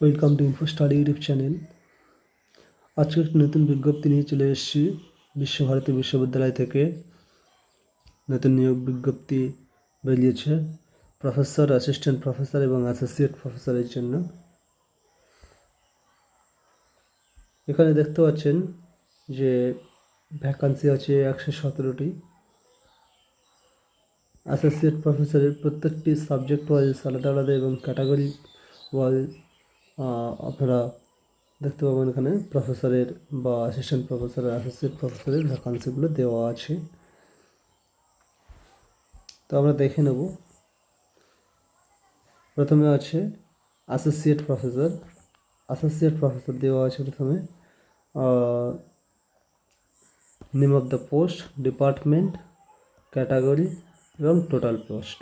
Welcome to info study YouTube channel. আজকে একটি নতুন বিজ্ঞপ্তি নিয়ে চলে এসেছি বিশ্বভারতী বিশ্ববিদ্যালয় থেকে। নতুন নিয়োগ বিজ্ঞপ্তি বেরিয়েছে প্রফেসর, অ্যাসিস্ট্যান্ট প্রফেসর এবং অ্যাসোসিয়েট প্রফেসরের জন্য। এখানে দেখতে পাচ্ছেন যে ভ্যাকান্সি আছে 117টি। অ্যাসোসিয়েট প্রফেসরের প্রত্যেকটি সাবজেক্ট ওয়াইজ আলাদা আলাদা এবং ক্যাটাগরি ওয়াইজ আপনারা দেখতে পাবেন। এখানে প্রফেসরের বা অ্যাসিস্ট্যান্ট প্রফেসর, অ্যাসোসিয়েট প্রফেসরের ভ্যাকান্সিগুলো দেওয়া আছে। তো আমরা দেখে নেব। প্রথমে আছে অ্যাসোসিয়েট প্রফেসর। অ্যাসোসিয়েট প্রফেসর দেওয়া আছে প্রথমে name of the post, department, category এবং টোটাল পোস্ট।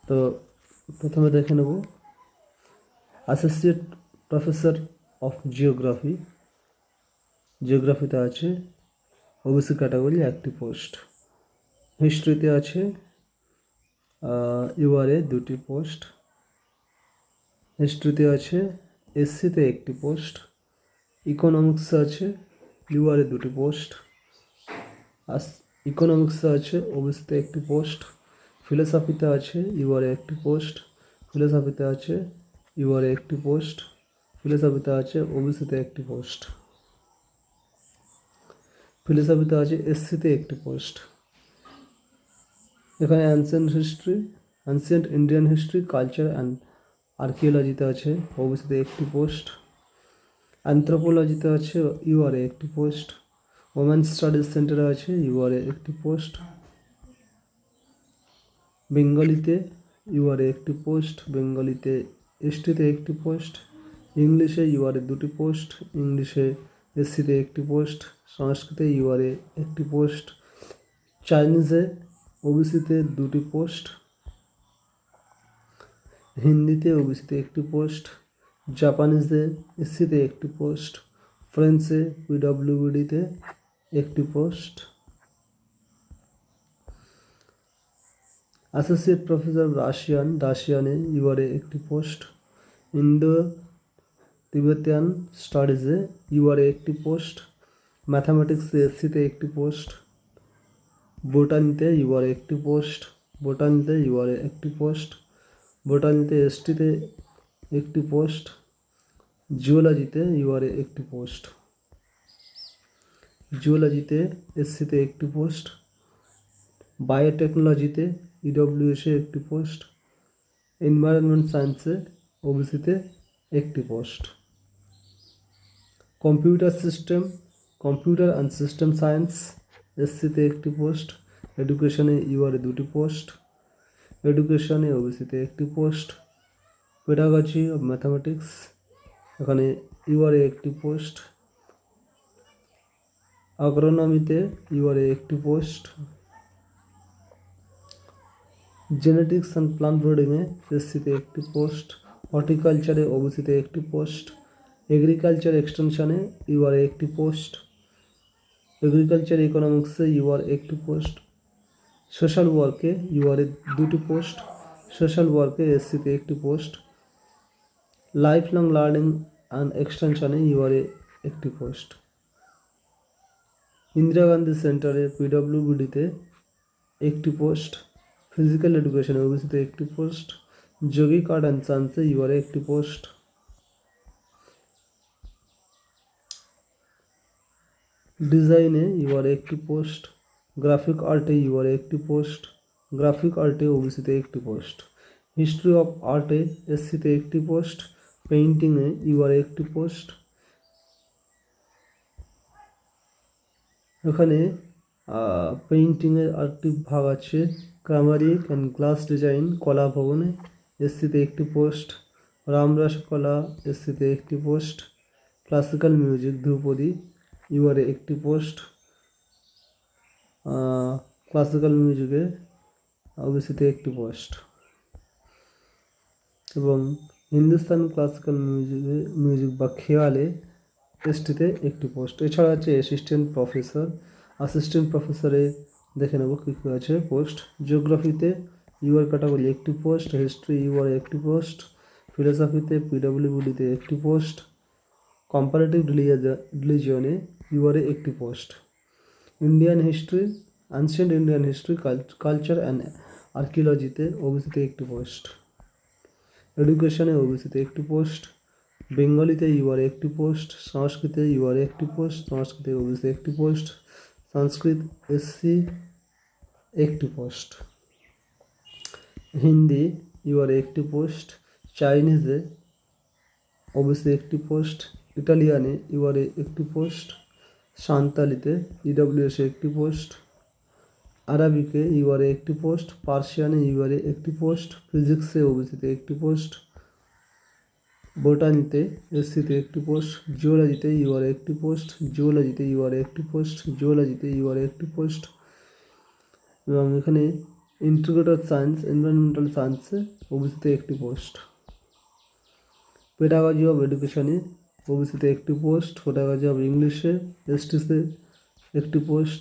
তো প্রথমে দেখে নেব অ্যাসোসিয়েট প্রফেসর অফ জিওগ্রাফি। জিওগ্রাফিতে আছে ওবিসি ক্যাটাগরি একটি পোস্ট। হিস্ট্রিতে আছে ইউআরএ 2টি পোস্ট। হিস্ট্রিতে আছে এসসিতে একটি পোস্ট। ইকোনমিক্সে আছে ইউআরএ 2টি পোস্ট। ইকোনমিক্সে আছে ওবিসিতে একটি পোস্ট। ফিলোসফিতে আছে ইউআরএ একটি পোস্ট। ফিলোসফিতে আছে ইউআরএ একটি পোস্ট। ফিলোসফিতে আছে ওবিসিতে একটি পোস্ট। ফিলোসফিতে আছে এসসিতে একটি পোস্ট। এখানে ancient Indian history, culture and আর্কিওলজিতে আছে ওবিসিতে একটি পোস্ট। অ্যানথ্রোপোলজিতে আছে ইউআরএ একটি পোস্ট। ওমেন্স স্টাডিজ সেন্টারে আছে ইউআরএ একটি পোস্ট। বেঙ্গলিতে ইউআরএ একটি পোস্ট। বেঙ্গলিতে এসটিতে একটি পোস্ট। ইংলিশে ইউআরএ 2টি পোস্ট। ইংলিশে এসসিতে একটি পোস্ট। সংস্কৃতে ইউআরএ একটি পোস্ট। চাইনিজে ওবিসিতে 2টি পোস্ট। হিন্দিতে ওবিসিতে একটি পোস্ট। জাপানিজে এসসিতে একটি পোস্ট। ফ্রেঞ্চে পিডব্লিউডিতে একটি পোস্ট। অ্যাসোসিয়েট প্রফেসর রাশিয়ানে ইউআরএ একটি পোস্ট। ইন্ডো তিবেতিয়ান স্টাডিজে ইউআরএ একটি পোস্ট। ম্যাথামেটিক্সে এসসিতে একটি পোস্ট। বোটানিতে ইউআরএ একটি পোস্ট। বোটানিতে ইউআরএ একটি পোস্ট। বোটানিতে এসটিতে একটি পোস্ট। জিওলজিতে ইউআরএ একটি পোস্ট। জিওলজিতে এসসিতে একটি পোস্ট। বায়োটেকনোলজিতে ইডব্লিউএসে একটি পোস্ট। এনভায়রনমেন্ট সায়েন্সে ওবিসিতে একটি post. Computer and system science এসসিতে একটি পোস্ট। এডুকেশনে ইউআরএ 2টি পোস্ট। এডুকেশনে ওবিসিতে একটি পোস্ট। পেডাগজি অফ ম্যাথামেটিক্স এখানে ইউআরএ একটি পোস্ট। অ্যাগ্রোনমিতে ইউআরএ একটি পোস্ট। জেনেটিক্স অ্যান্ড প্লান্ট ব্রিডিংয়ে এসসিতে একটি পোস্ট। হর্টিকালচারে ওবিসিতে একটি পোস্ট। এগ্রিকালচার এক্সটেনশনে ইউআরএ একটি পোস্ট। এগ্রিকালচার ইকোনমিক্সে ইউআরএ একটি পোস্ট। সোশ্যাল ওয়ার্কে ইউআরএ 2টি পোস্ট। সোশ্যাল ওয়ার্কে এসসিতে একটি post. Life long learning and এক্সটেনশনে ইউআরএ একটি পোস্ট। ইন্দিরা গান্ধী সেন্টারে পিডব্লিউডিতে একটি পোস্ট। ফিজিক্যাল এডুকেশনে ওবিসিতে একটি পোস্ট। যোগিক আর্ট অ্যান্ড সায়েন্সে ইউআরএ একটি পোস্ট। ডিজাইনে ইউআরএ একটি পোস্ট। গ্রাফিক আর্টে ইউআরএ একটি পোস্ট। গ্রাফিক আর্টে ওবিসিতে একটি পোস্ট। হিস্ট্রি অফ আর্টে এসসিতে একটি পোস্ট। পেইন্টিংয়ে ইউআরএ একটি পোস্ট। এখানে পেইন্টিংয়ের আরেকটি ভাগ আছে। ক্রামারিক অ্যান্ড গ্লাস ডিজাইন কলা ভবনে এসসিতে একটি পোস্ট। রামরাস কলা এসসিতে একটি পোস্ট। ক্লাসিক্যাল মিউজিক ধ্রুপদী ইউআরএ একটি পোস্ট। ক্লাসিক্যাল মিউজিকে ওবিসিতে একটি পোস্ট এবং হিন্দুস্তান ক্লাসিক্যাল মিউজিক বা খেয়ালে এসটিতে একটি পোস্ট। এছাড়া আছে অ্যাসিস্ট্যান্ট প্রফেসর। অ্যাসিস্ট্যান্ট প্রফেসরে দেখে নেব কী কী আছে পোস্ট। জিওগ্রাফিতে ইউআর ক্যাটাগরি একটি পোস্ট, হিস্ট্রি ইউআর একটি পোস্ট, ফিলোসফিতে পিডব্লিউডিতে একটি পোস্ট, কম্পারেটিভ রিলিজিয়নে ইউআরএ একটি post, Indian history ancient Indian history culture and আর্কিওলজিতে ওবিসিতে একটি পোস্ট, এডুকেশনে ওবিসিতে একটি পোস্ট, বেঙ্গলিতে ইউআরএ একটি পোস্ট, সংস্কৃতে ইউআরএ একটি পোস্ট, সংস্কৃতে ওবিসি একটি পোস্ট, সংস্কৃত এসসি একটি পোস্ট, হিন্দি ইউআরএ একটি পোস্ট, চাইনিজে ওবিসি একটি পোস্ট, ইটালিয়ানে ইউআরএ একটি পোস্ট, সাঁওতালিতে ইডব্লিউএসে একটি পোস্ট, আরবিকে ইউআরএ একটি পোস্ট, পার্সিয়ানে ইউআরএ একটি পোস্ট, ফিজিক্সে ওবিসিতে একটি পোস্ট, বোটানিতে এসসিতে একটি পোস্ট, জিওলজিতে ইউআরএ একটি পোস্ট, জিওলজিতে ইউআরএ একটি পোস্ট, জিওলজিতে ইউআরএ একটি পোস্ট, এবং এখানে ইন্টিগ্রেটেড সায়েন্স এনভায়রনমেন্টাল সায়েন্সে ওবিসিতে একটি পোস্ট, পেডাগজি অফ এডুকেশনে ওবিসিতে একটি পোস্ট, পেডাগজি অফ ইংলিশে এসটিসে একটি পোস্ট,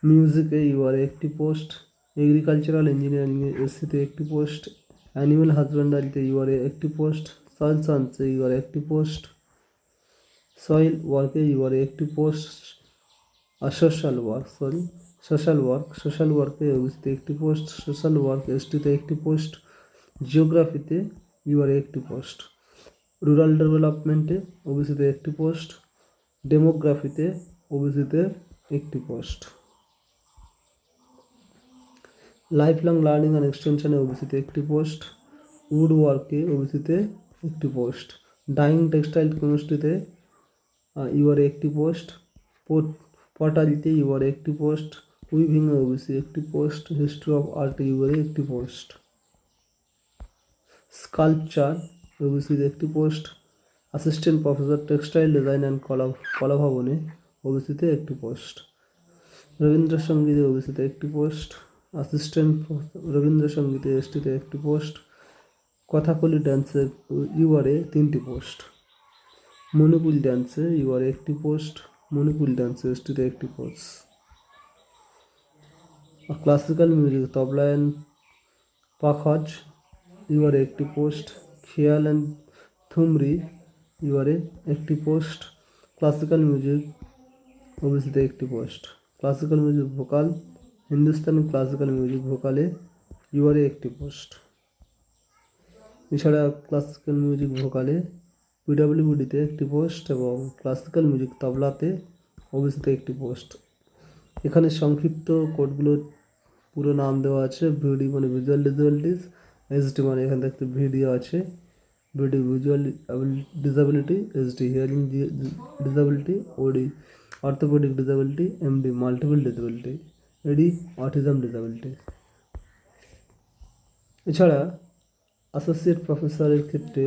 মিউজিকে ইউআরএ একটি পোস্ট, এগ্রিকালচারাল ইঞ্জিনিয়ারিংয়ে এসসিতে একটি পোস্ট, অ্যানিম্যাল হাজব্যান্ডারিতে ইউআরএ একটি পোস্ট, সয়েল সায়েন্সে ইউআরএ একটি পোস্ট, সয়েল ওয়ার্কে ইউআরএ একটি পোস্ট, আর সোশ্যাল ওয়ার্কে ওবিসিতে একটি পোস্ট, সোশ্যাল ওয়ার্ক এসটিতে একটি পোস্ট, জিওগ্রাফিতে ইউআরএ একটি পোস্ট, রুরাল ডেভেলপমেন্টে ওবিসিতে একটি পোস্ট, ডেমোগ্রাফিতে ওবিসিতে একটি post, life long learning and এক্সটেনশনে ওবিসিতে একটি পোস্ট, উড ওয়ার্কে ওবিসিতে একটি পোস্ট, ডাইং টেক্সটাইল কেমিস্ট্রিতে ইউআরএ একটি পোস্ট, পটারিতে ইউআরএ একটি পোস্ট, উইভিংয়ে ওবিসি একটি পোস্ট, হিস্ট্রি অফ আর্ট ইউআরএ একটি পোস্ট, স্কাল্পচার ওবিসিতে একটি post, assistant professor textile design and কলা ভবনে ওবিসিতে একটি পোস্ট, রবীন্দ্রসঙ্গীতে ওবিসিতে একটি পোস্ট, অ্যাসিস্ট্যান্ট রবীন্দ্রসঙ্গীতে এসটিতে একটি পোস্ট, কথাকলি ডান্সে ইউআরএ তিনটি পোস্ট, মণিপুরি ডান্সে ইউআরএ একটি পোস্ট, মণিপুরি ডান্সে এসটিতে একটি post, classical music tabla and pakhawaj ইউআরএ একটি পোস্ট, খেয়াল অ্যান্ড থুমরি ইউআরএ একটি পোস্ট, ক্লাসিক্যাল মিউজিক ওবিসিতে একটি post, classical music vocal Hindustani classical music ভোকালে ইউআরএ একটি পোস্ট। এছাড়া ক্লাসিক্যাল মিউজিক ভোকালে পিডব্লিউডিতে একটি পোস্ট এবং ক্লাসিক্যাল মিউজিক তবলাতে ওবিসিতে একটি পোস্ট। এখানে সংক্ষিপ্ত কোডগুলোর পুরো নাম দেওয়া আছে। ভিডি মানে ভিজুয়াল ডিসেবিলিটিস, এসডি মানে এখানে দেখতে ভিডিও আছে, VD visual disability, SD hearing disability, OD orthopedic disability, MD multiple disability, AD autism disability. এছাড়া অ্যাসোসিয়েট প্রফেসরের ক্ষেত্রে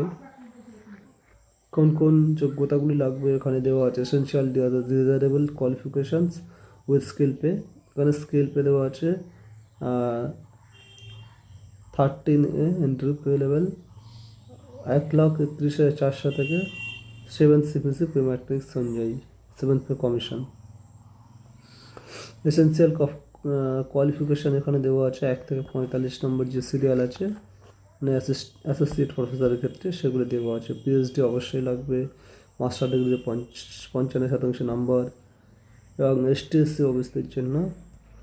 কোন কোন যোগ্যতাগুলি লাগবে এখানে দেওয়া আছে। Essential desirable qualifications with skill pay, এখানে স্কিল পে দেওয়া আছে 13A এন্ট্রি পে লেভেল 1,31,400 থেকে 7 CPC পে ম্যাট্রিক্স অনুযায়ী 7th pay commission. Essential qualification এখানে দেওয়া আছে 1 থেকে 45 নম্বর যে সিরিয়াল আছে মানে অ্যাসোসিয়েট প্রফেসরের ক্ষেত্রে সেগুলো দেওয়া আছে। পিএইচডি অবশ্যই লাগবে, মাস্টার ডিগ্রিতে 55% নাম্বার, এবং এসটি/এসসি ওবিসিদের জন্য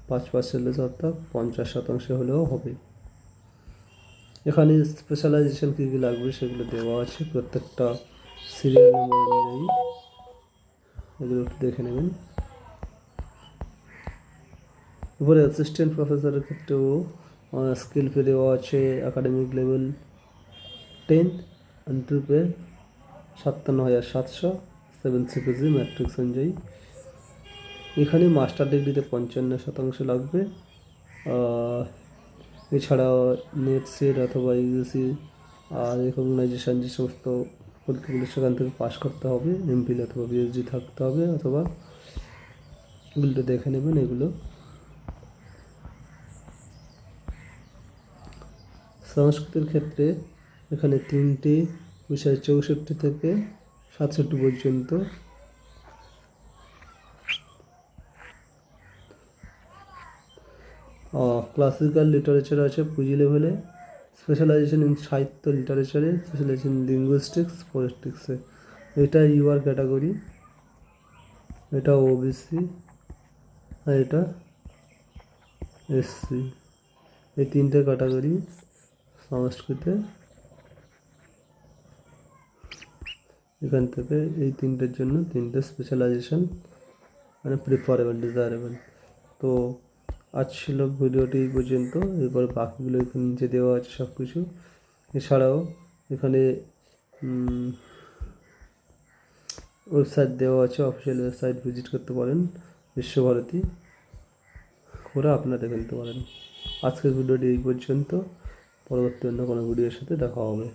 5% অর্থাৎ 50% হলেও হবে। এখানে স্পেশালাইজেশন কী কী লাগবে সেগুলো দেওয়া আছে প্রত্যেকটা সিরিয়াল নম্বর অনুযায়ী, এগুলো একটু দেখে নেবেন। এরপরে অ্যাসিস্ট্যান্ট প্রফেসরের ক্ষেত্রেও স্কিল পে দেওয়া আছে academic level 10, entry pay 57,700, 7 CPC matrix অনুযায়ী। এখানে মাস্টার ডিগ্রিতে 55% লাগবে। এছাড়াও নেট সেট অথবা ইউজিসি আর রেকগনাইজেশন যে সমস্ত পরীক্ষাগুলো সেখান থেকে পাস করতে হবে, এমফিল অথবা পিএইচডি থাকতে হবে, অথবা এগুলো দেখে নেবেন। এগুলো সংস্কৃতের ক্ষেত্রে এখানে 3টি বিষয় 64 থেকে 67 পর্যন্ত, ক্লাসিক্যাল লিটারেচার আছে পুঁজি লেভেলে, স্পেশালাইজেশন ইন সাহিত্য লিটারেচারে, স্পেশালাইজেশন ইন লিঙ্গুইস্টিক্স ফরেস্টিক্সে। এটা ইউআর ক্যাটাগরি, এটা ওবিসি, আর এটা এসসি। এই তিনটে ক্যাটাগরি সংস্কৃতে। এখান থেকে এই তিনটের জন্য তিনটে স্পেশালাইজেশন মানে প্রিফারেবল, ডিজায়ারেবল। তো আজ ছিল ভিডিওটি এই পর্যন্ত। এরপর বাকিগুলো এখানে নিচে দেওয়া আছে সব কিছু। এছাড়াও এখানে ওয়েবসাইট দেওয়া আছে, অফিসিয়াল ওয়েবসাইট ভিজিট করতে পারেন, বিশ্বভারতী করে আপনারা দেখে নিতে পারেন। আজকের ভিডিওটি এই পর্যন্ত, পরবর্তী অন্য কোনো ভিডিওর সাথে দেখা হবে।